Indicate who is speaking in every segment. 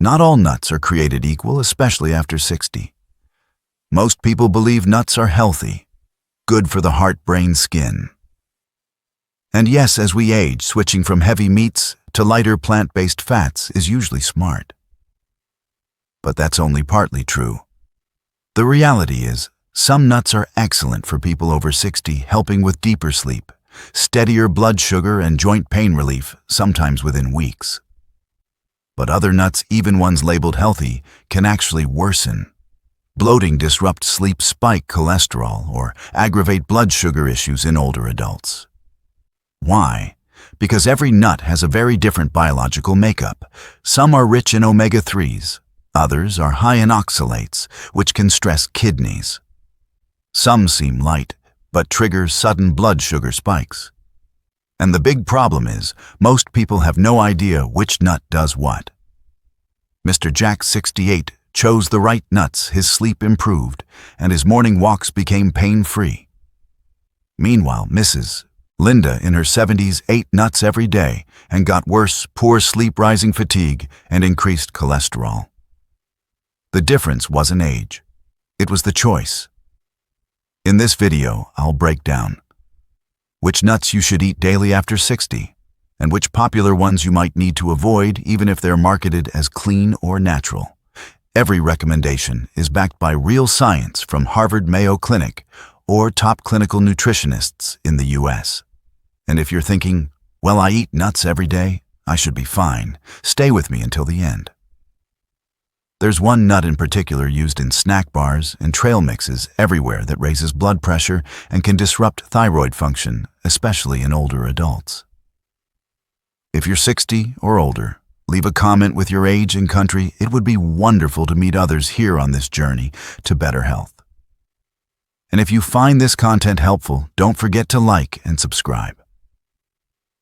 Speaker 1: Not all nuts are created equal, especially after 60. Most people believe nuts are healthy, good for the heart, brain, skin. And yes, as we age, switching from heavy meats to lighter plant-based fats is usually smart. But that's only partly true. The reality is, some nuts are excellent for people over 60, helping with deeper sleep, steadier blood sugar, and joint pain relief, sometimes within weeks. But other nuts, even ones labeled healthy, can actually worsen. Bloating, disrupt sleep, spike cholesterol, or aggravate blood sugar issues in older adults. Why? Because every nut has a very different biological makeup. Some are rich in omega-3s, others are high in oxalates, which can stress kidneys. Some seem light, but trigger sudden blood sugar spikes. And the big problem is, most people have no idea which nut does what. Mr. Jack, 68, chose the right nuts, his sleep improved, and his morning walks became pain-free. Meanwhile, Mrs. Linda, in her 70s, ate nuts every day and got worse, poor sleep, rising fatigue, and increased cholesterol. The difference wasn't age. It was the choice. In this video, I'll break down which nuts you should eat daily after 60, and which popular ones you might need to avoid even if they're marketed as clean or natural. Every recommendation is backed by real science from Harvard Mayo Clinic or top clinical nutritionists in the US. And if you're thinking, well, I eat nuts every day, I should be fine, stay with me until the end. There's one nut in particular used in snack bars and trail mixes everywhere that raises blood pressure and can disrupt thyroid function, especially in older adults. If you're 60 or older, leave a comment with your age and country. It would be wonderful to meet others here on this journey to better health. And if you find this content helpful, don't forget to like and subscribe.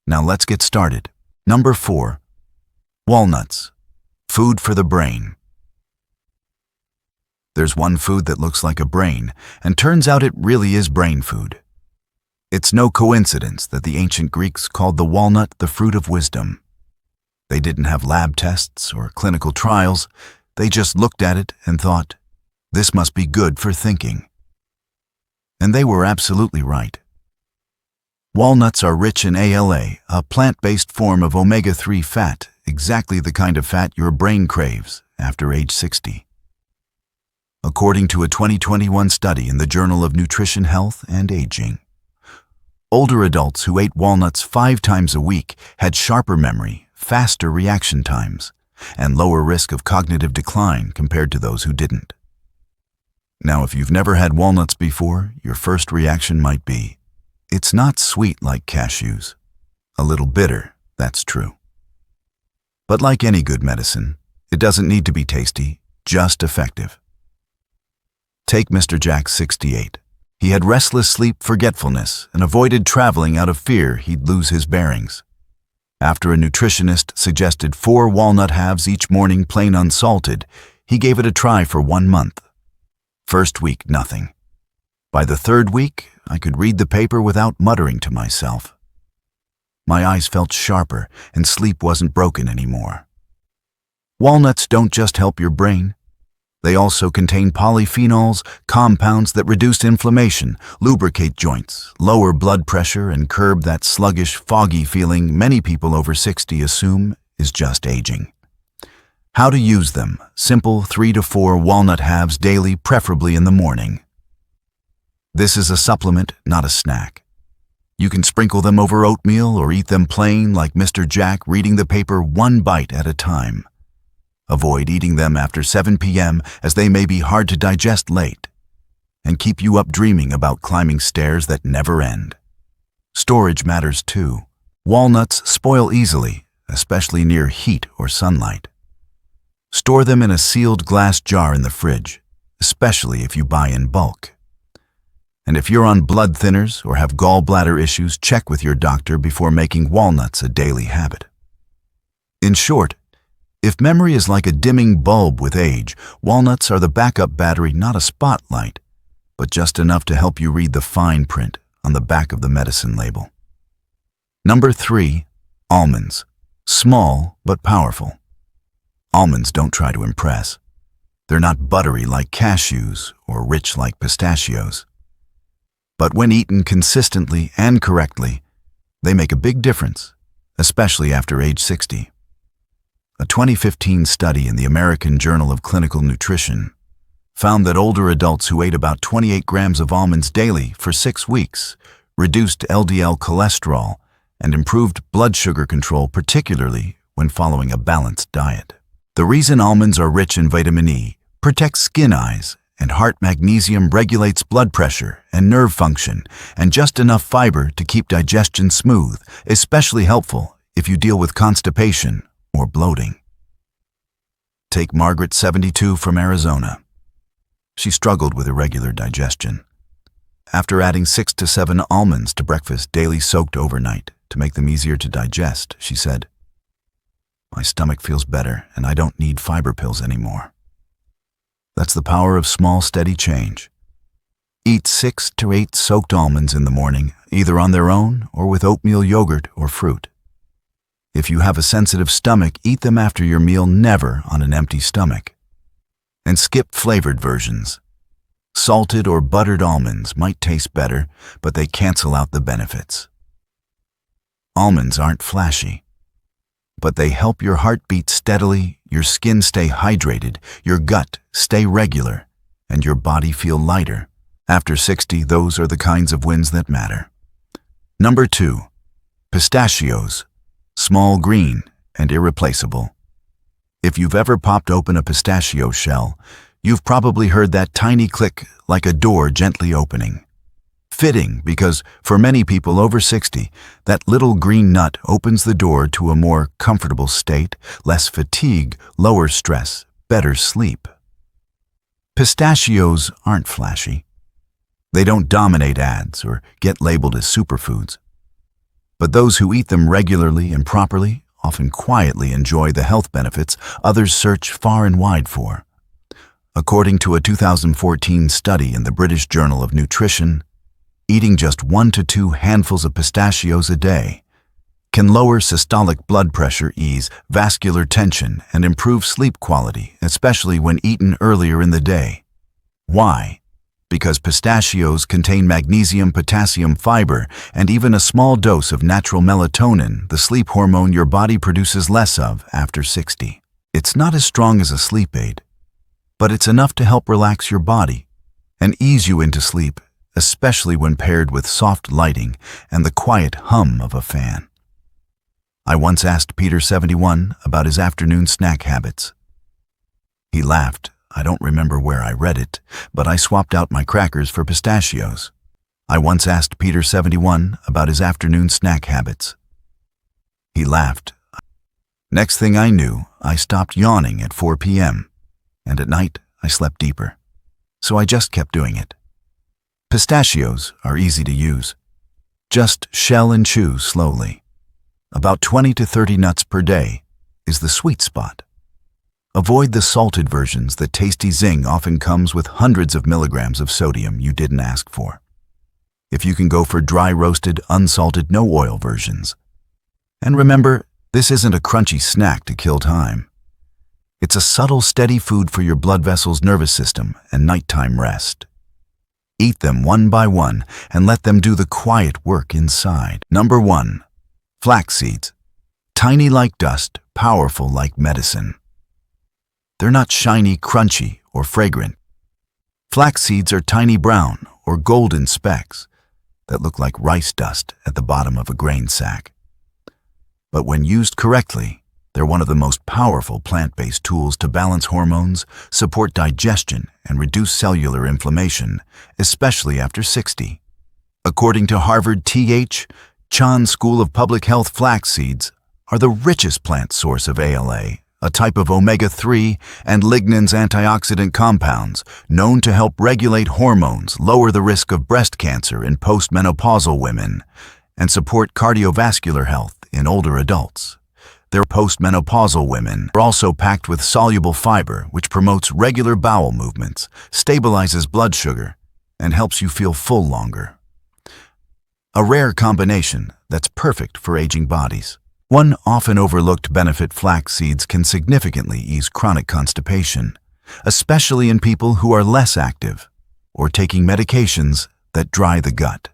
Speaker 1: Now let's get started. Number 4. Walnuts. Food for the brain. There's one food that looks like a brain, and turns out it really is brain food. It's no coincidence that the ancient Greeks called the walnut the fruit of wisdom. They didn't have lab tests or clinical trials. They just looked at it and thought, this must be good for thinking. And they were absolutely right. Walnuts are rich in ALA, a plant-based form of omega-3 fat, exactly the kind of fat your brain craves after age 60. According to a 2021 study in the Journal of Nutrition, Health, and Aging, older adults who ate walnuts 5 times a week had sharper memory, faster reaction times, and lower risk of cognitive decline compared to those who didn't. Now, if you've never had walnuts before, your first reaction might be, it's not sweet like cashews. A little bitter, that's true. But like any good medicine, it doesn't need to be tasty, just effective. Take Mr. Jack, 68. He had restless sleep forgetfulness and avoided traveling out of fear he'd lose his bearings. After a nutritionist suggested 4 walnut halves each morning, plain unsalted, he gave it a try for 1 month. First week, nothing. By the 3rd week, I could read the paper without muttering to myself. My eyes felt sharper and sleep wasn't broken anymore. Walnuts don't just help your brain. They also contain polyphenols, compounds that reduce inflammation, lubricate joints, lower blood pressure, and curb that sluggish, foggy feeling many people over 60 assume is just aging. How to use them? Simple 3 to 4 walnut halves daily, preferably in the morning. This is a supplement, not a snack. You can sprinkle them over oatmeal or eat them plain like Mr. Jack, reading the paper 1 bite at a time. Avoid eating them after 7 p.m. as they may be hard to digest late and keep you up dreaming about climbing stairs that never end. Storage matters too. Walnuts spoil easily, especially near heat or sunlight. Store them in a sealed glass jar in the fridge, especially if you buy in bulk. And if you're on blood thinners or have gallbladder issues, check with your doctor before making walnuts a daily habit. In short, if memory is like a dimming bulb with age, walnuts are the backup battery, not a spotlight, but just enough to help you read the fine print on the back of the medicine label. Number 3, almonds. Small but powerful. Almonds don't try to impress. They're not buttery like cashews or rich like pistachios. But when eaten consistently and correctly, they make a big difference, especially after age 60. A 2015 study in the American Journal of Clinical Nutrition found that older adults who ate about 28 grams of almonds daily for 6 weeks reduced LDL cholesterol and improved blood sugar control, particularly when following a balanced diet. The reason almonds are rich in vitamin E protects skin eyes, and heart magnesium regulates blood pressure and nerve function, and just enough fiber to keep digestion smooth, especially helpful if you deal with constipation or bloating. Take Margaret, 72, from Arizona. She struggled with irregular digestion. After adding 6 to 7 almonds to breakfast daily, soaked overnight to make them easier to digest, she said, "My stomach feels better and I don't need fiber pills anymore." That's the power of small, steady change. Eat 6 to 8 soaked almonds in the morning, either on their own or with oatmeal, yogurt, or fruit. If you have a sensitive stomach, eat them after your meal, never on an empty stomach. And skip flavored versions. Salted or buttered almonds might taste better, but they cancel out the benefits. Almonds aren't flashy, but they help your heart beat steadily, your skin stay hydrated, your gut stay regular, and your body feel lighter. After 60, those are the kinds of wins that matter. Number 2, pistachios. Small, green, and irreplaceable. If you've ever popped open a pistachio shell, you've probably heard that tiny click like a door gently opening. Fitting, because for many people over 60, that little green nut opens the door to a more comfortable state, less fatigue, lower stress, better sleep. Pistachios aren't flashy. They don't dominate ads or get labeled as superfoods. But those who eat them regularly and properly often quietly enjoy the health benefits others search far and wide for. According to a 2014 study in the British Journal of Nutrition, eating just 1 to 2 handfuls of pistachios a day can lower systolic blood pressure, ease vascular tension, and improve sleep quality, especially when eaten earlier in the day. Why? Because pistachios contain magnesium, potassium, fiber, and even a small dose of natural melatonin, the sleep hormone your body produces less of after 60. It's not as strong as a sleep aid, but it's enough to help relax your body and ease you into sleep, especially when paired with soft lighting and the quiet hum of a fan. I once asked Peter, 71, about his afternoon snack habits. He laughed. I don't remember where I read it, but I swapped out my crackers for pistachios. I once asked Peter, 71, about his afternoon snack habits. He laughed. Next thing I knew, I stopped yawning at 4 p.m., and at night I slept deeper. So I just kept doing it. Pistachios are easy to use. Just shell and chew slowly. About 20 to 30 nuts per day is the sweet spot. Avoid the salted versions. The tasty zing often comes with hundreds of milligrams of sodium you didn't ask for. If you can, go for dry roasted, unsalted, no oil versions. And remember, this isn't a crunchy snack to kill time. It's a subtle, steady food for your blood vessels, nervous system, and nighttime rest. Eat them one by one and let them do the quiet work inside. Number 1, flax seeds. Tiny like dust, powerful like medicine. They're not shiny, crunchy, or fragrant. Flax seeds are tiny brown or golden specks that look like rice dust at the bottom of a grain sack. But when used correctly, they're one of the most powerful plant-based tools to balance hormones, support digestion, and reduce cellular inflammation, especially after 60. According to Harvard T.H. Chan School of Public Health, flax seeds are the richest plant source of ALA, a type of omega-3 and lignans antioxidant compounds known to help regulate hormones, lower the risk of breast cancer in postmenopausal women, and support cardiovascular health in older adults. Their postmenopausal women are also packed with soluble fiber, which promotes regular bowel movements, stabilizes blood sugar, and helps you feel full longer. A rare combination that's perfect for aging bodies. One often overlooked benefit: flax seeds can significantly ease chronic constipation, especially in people who are less active or taking medications that dry the gut.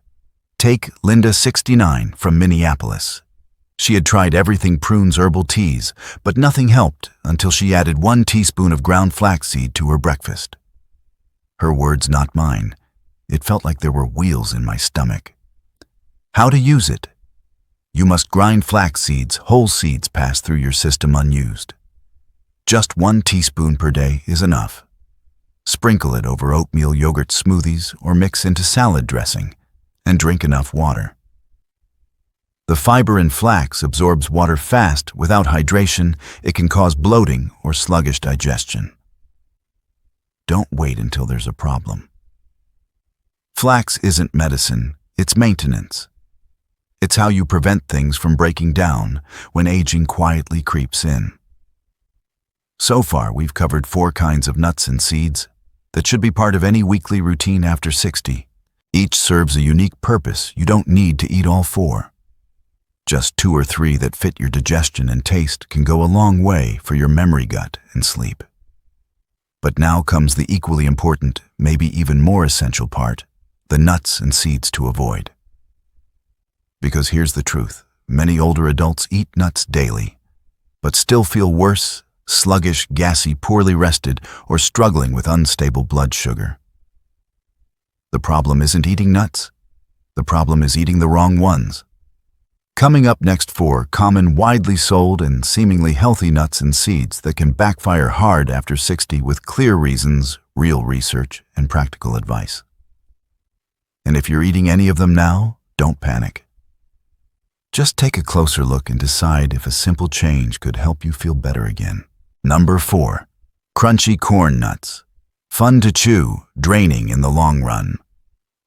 Speaker 1: Take Linda, 69, from Minneapolis. She had tried everything prunes herbal teas, but nothing helped until she added 1 teaspoon of ground flaxseed to her breakfast. Her words, not mine. It felt like there were wheels in my stomach. How to use it? You must grind flax seeds. Whole seeds pass through your system unused. Just 1 teaspoon per day is enough. Sprinkle it over oatmeal yogurt smoothies or mix into salad dressing, and drink enough water. The fiber in flax absorbs water fast. Without hydration, it can cause bloating or sluggish digestion. Don't wait until there's a problem. Flax isn't medicine, it's maintenance. It's how you prevent things from breaking down when aging quietly creeps in. So far, we've covered 4 kinds of nuts and seeds that should be part of any weekly routine after 60. Each serves a unique purpose. You don't need to eat all 4. Just 2 or 3 that fit your digestion and taste can go a long way for your memory, gut, and sleep. But now comes the equally important, maybe even more essential part: the nuts and seeds to avoid. Because here's the truth: many older adults eat nuts daily, but still feel worse, sluggish, gassy, poorly rested, or struggling with unstable blood sugar. The problem isn't eating nuts. The problem is eating the wrong ones. Coming up next, 4 common, widely sold, and seemingly healthy nuts and seeds that can backfire hard after 60, with clear reasons, real research, and practical advice. And if you're eating any of them now, don't panic. Just take a closer look and decide if a simple change could help you feel better again. Number 4. Crunchy corn nuts. Fun to chew, draining in the long run.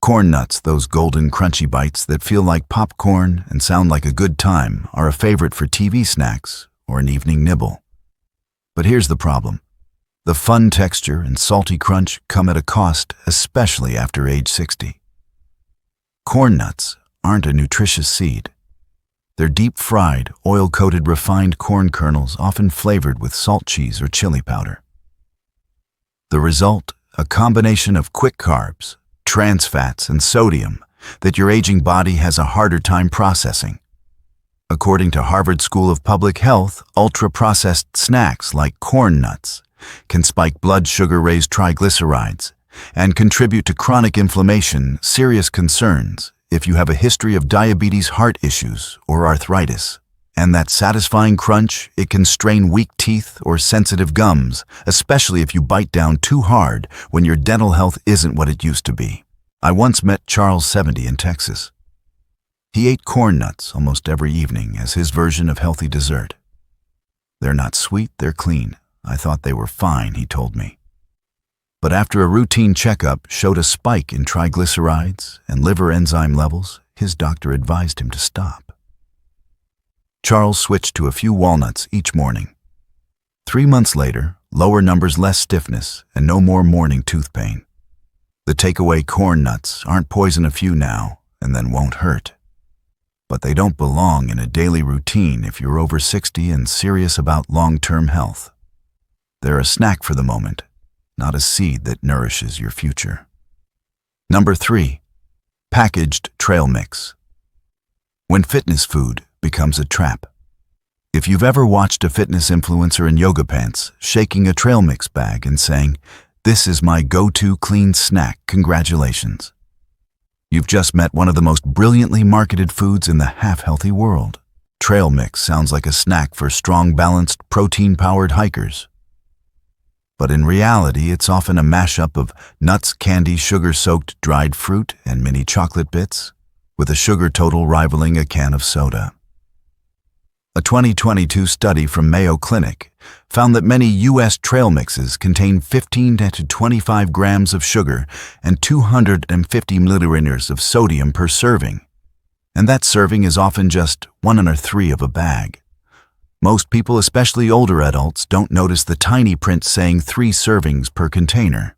Speaker 1: Corn nuts, those golden crunchy bites that feel like popcorn and sound like a good time, are a favorite for TV snacks or an evening nibble. But here's the problem. The fun texture and salty crunch come at a cost, especially after age 60. Corn nuts aren't a nutritious seed. They're deep-fried, oil-coated refined corn kernels, often flavored with salt cheese or chili powder. The result? A combination of quick carbs, trans fats, and sodium that your aging body has a harder time processing. According to Harvard School of Public Health, ultra-processed snacks like corn nuts can spike blood sugar, raise triglycerides, and contribute to chronic inflammation, serious concerns if you have a history of diabetes, heart issues, or arthritis. And that satisfying crunch, it can strain weak teeth or sensitive gums, especially if you bite down too hard when your dental health isn't what it used to be. I once met Charles, 70, in Texas. He ate corn nuts almost every evening as his version of healthy dessert. They're not sweet, they're clean. I thought they were fine, he told me. But after a routine checkup showed a spike in triglycerides and liver enzyme levels, his doctor advised him to stop. Charles switched to a few walnuts each morning. 3 months later, lower numbers, less stiffness, and no more morning tooth pain. The takeaway: corn nuts aren't poison. A few now and then won't hurt. But they don't belong in a daily routine if you're over 60 and serious about long-term health. They're a snack for the moment, not a seed that nourishes your future. Number 3. Packaged trail mix. When fitness food becomes a trap. If you've ever watched a fitness influencer in yoga pants shaking a trail mix bag and saying, "This is my go-to clean snack," congratulations. You've just met one of the most brilliantly marketed foods in the half-healthy world. Trail mix sounds like a snack for strong, balanced, protein-powered hikers. But in reality, it's often a mashup of nuts, candy, sugar-soaked dried fruit, and mini chocolate bits, with a sugar total rivaling a can of soda. A 2022 study from Mayo Clinic found that many U.S. trail mixes contain 15 to 25 grams of sugar and 250 milliliters of sodium per serving. And that serving is often just 1/3 of a bag. Most people, especially older adults, don't notice the tiny print saying 3 servings per container.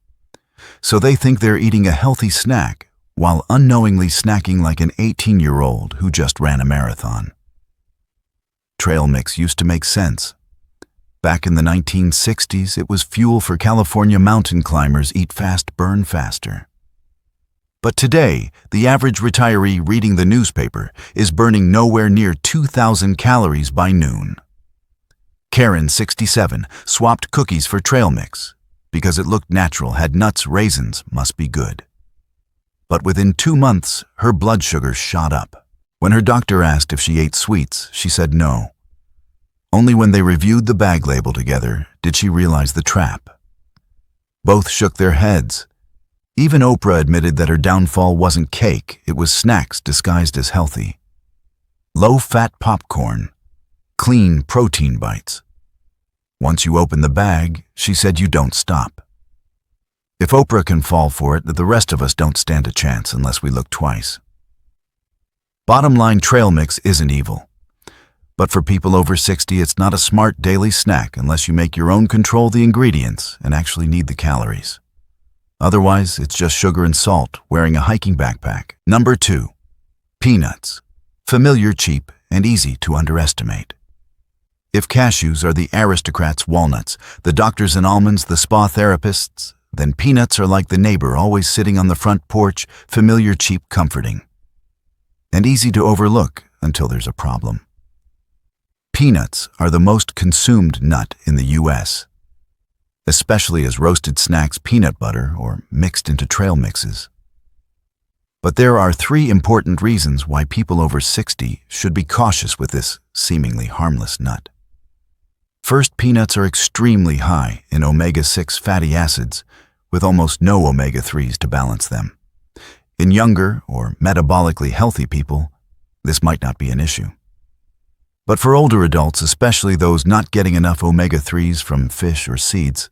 Speaker 1: So they think they're eating a healthy snack while unknowingly snacking like an 18-year-old who just ran a marathon. Trail mix used to make sense. Back in the 1960s, it was fuel for California mountain climbers eat fast, burn faster. But today, the average retiree reading the newspaper is burning nowhere near 2,000 calories by noon. Karen, 67, swapped cookies for trail mix because it looked natural, had nuts, raisins, must be good. But within 2 months, her blood sugar shot up. When her doctor asked if she ate sweets, she said no. Only when they reviewed the bag label together did she realize the trap. Both shook their heads. Even Oprah admitted that her downfall wasn't cake, it was snacks disguised as healthy. Low-fat popcorn, clean protein bites. Once you open the bag, she said you don't stop. If Oprah can fall for it, the rest of us don't stand a chance unless we look twice. Bottom line, trail mix isn't evil. But for people over 60, it's not a smart daily snack unless you make your own, control the ingredients, and actually need the calories. Otherwise, it's just sugar and salt wearing a hiking backpack. Number 2. Peanuts. Familiar, cheap, and easy to underestimate. If cashews are the aristocrats' walnuts, the doctors and almonds the spa therapists, then peanuts are like the neighbor always sitting on the front porch, familiar, cheap, comforting. And easy to overlook until there's a problem. Peanuts are the most consumed nut in the U.S., especially as roasted snacks, peanut butter, or mixed into trail mixes. But there are 3 important reasons why people over 60 should be cautious with this seemingly harmless nut. First, peanuts are extremely high in omega-6 fatty acids, with almost no omega-3s to balance them. In younger or metabolically healthy people, this might not be an issue. But for older adults, especially those not getting enough omega-3s from fish or seeds,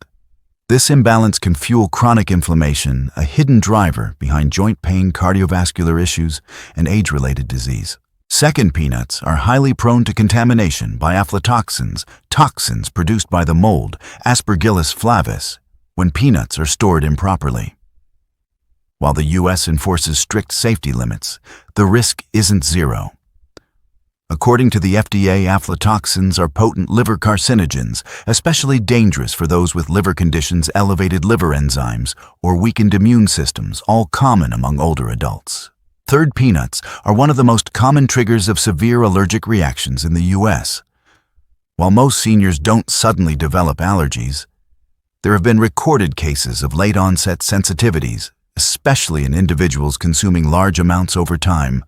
Speaker 1: this imbalance can fuel chronic inflammation, a hidden driver behind joint pain, cardiovascular issues, and age-related disease. Second, peanuts are highly prone to contamination by aflatoxins, toxins produced by the mold Aspergillus flavus, when peanuts are stored improperly. While the U.S. enforces strict safety limits, the risk isn't zero. According to the FDA, aflatoxins are potent liver carcinogens, especially dangerous for those with liver conditions, elevated liver enzymes, or weakened immune systems, all common among older adults. Third, peanuts are one of the most common triggers of severe allergic reactions in the U.S. While most seniors don't suddenly develop allergies, there have been recorded cases of late-onset sensitivities, especially in individuals consuming large amounts over time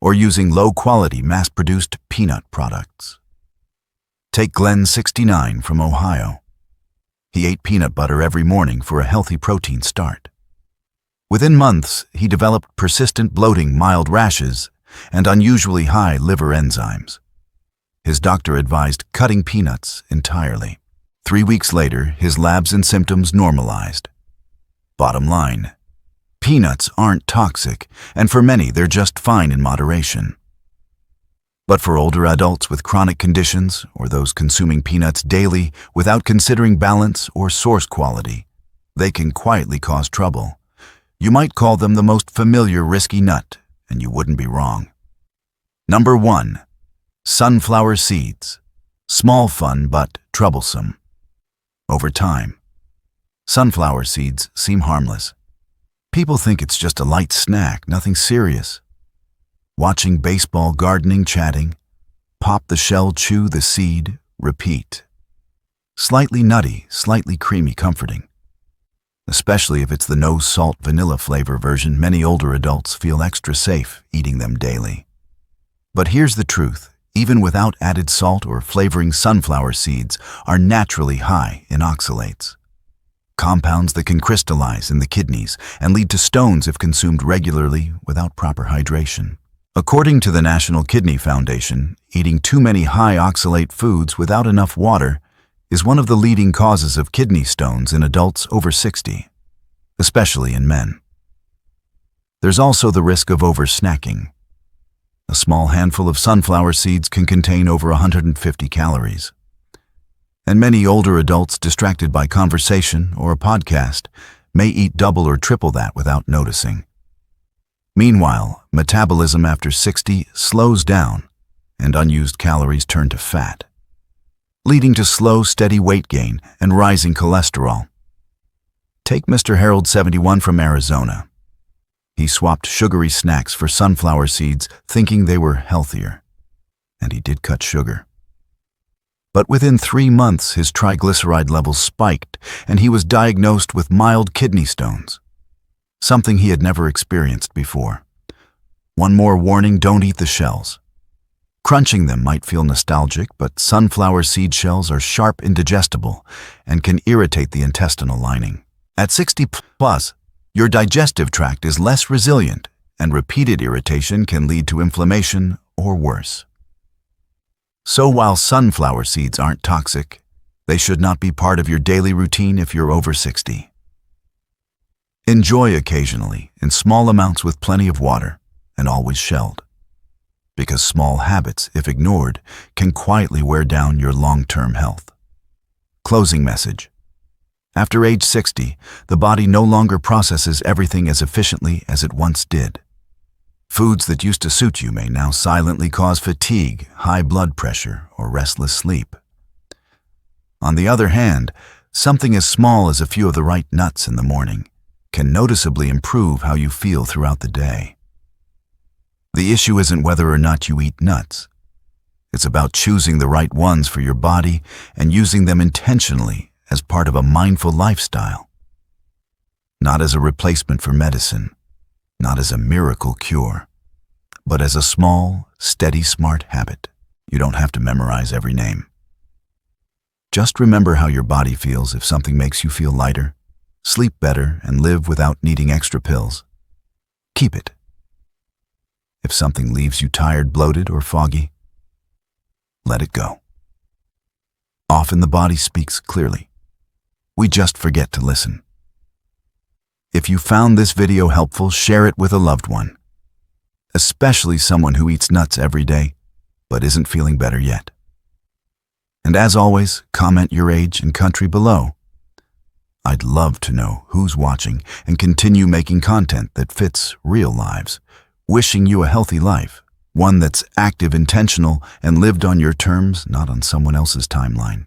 Speaker 1: or using low-quality, mass-produced peanut products. Take Glenn, 69, from Ohio. He ate peanut butter every morning for a healthy protein start. Within months, he developed persistent bloating, mild rashes, and unusually high liver enzymes. His doctor advised cutting peanuts entirely. 3 weeks later, his labs and symptoms normalized. Bottom line, peanuts aren't toxic, and for many, they're just fine in moderation. But for older adults with chronic conditions, or those consuming peanuts daily without considering balance or source quality, they can quietly cause trouble. You might call them the most familiar risky nut, and you wouldn't be wrong. Number 1. Sunflower seeds. Small fun, but troublesome. Over time, sunflower seeds seem harmless. People think it's just a light snack, nothing serious. Watching baseball, gardening, chatting, pop the shell, chew the seed, repeat. Slightly nutty, slightly creamy, comforting. Especially if it's the no-salt vanilla flavor version, many older adults feel extra safe eating them daily. But here's the truth. Even without added salt or flavoring, sunflower seeds are naturally high in oxalates, compounds that can crystallize in the kidneys and lead to stones if consumed regularly without proper hydration. According to the National Kidney Foundation, eating too many high oxalate foods without enough water is one of the leading causes of kidney stones in adults over 60, especially in men. There's also the risk of over-snacking. A small handful of sunflower seeds can contain over 150 calories. And many older adults distracted by conversation or a podcast may eat double or triple that without noticing. Meanwhile, metabolism after 60 slows down, and unused calories turn to fat, leading to slow, steady weight gain and rising cholesterol. Take Mr. Harold 71 from Arizona. He swapped sugary snacks for sunflower seeds, thinking they were healthier. And he did cut sugar. But within 3 months, his triglyceride levels spiked, and he was diagnosed with mild kidney stones, something he had never experienced before. One more warning: don't eat the shells. Crunching them might feel nostalgic, but sunflower seed shells are sharp, indigestible, and can irritate the intestinal lining. At 60 plus, your digestive tract is less resilient, and repeated irritation can lead to inflammation or worse. So while sunflower seeds aren't toxic, they should not be part of your daily routine if you're over 60. Enjoy occasionally, in small amounts with plenty of water, and always shelled. Because small habits, if ignored, can quietly wear down your long-term health. Closing message. After age 60, the body no longer processes everything as efficiently as it once did. Foods that used to suit you may now silently cause fatigue, high blood pressure, or restless sleep. On the other hand, something as small as a few of the right nuts in the morning can noticeably improve how you feel throughout the day. The issue isn't whether or not you eat nuts. It's about choosing the right ones for your body and using them intentionally as part of a mindful lifestyle. Not as a replacement for medicine, not as a miracle cure, but as a small, steady, smart habit. You don't have to memorize every name. Just remember how your body feels if something makes you feel lighter, sleep better, and live without needing extra pills. Keep it. If something leaves you tired, bloated, or foggy, let it go. Often the body speaks clearly. We just forget to listen. If you found this video helpful, share it with a loved one, especially someone who eats nuts every day but isn't feeling better yet. And as always, comment your age and country below. I'd love to know who's watching and continue making content that fits real lives. Wishing you a healthy life, one that's active, intentional, and lived on your terms, not on someone else's timeline.